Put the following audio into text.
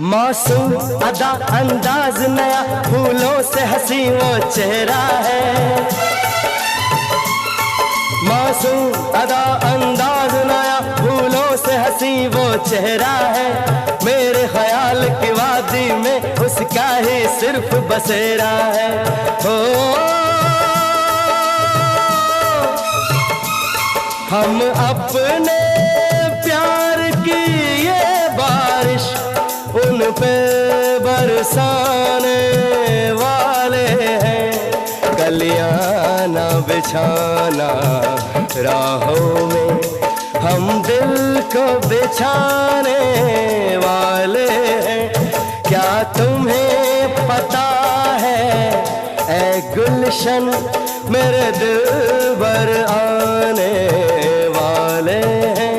मासूम अदा अंदाज नया, फूलों से हंसी वो चेहरा है। मासूम अदा अंदाज नया, फूलों से हंसी वो चेहरा है। मेरे ख्याल की वादी में उसका ही सिर्फ बसेरा है। हो हम अपने प्यार की ये बारिश उन पे बरसाने वाले हैं। कलियां ना बिछाना राहों में, हम दिल को बिछाने वाले हैं। क्या तुम्हें पता है ऐ गुलशन, मेरे दिल भर आने वाले हैं।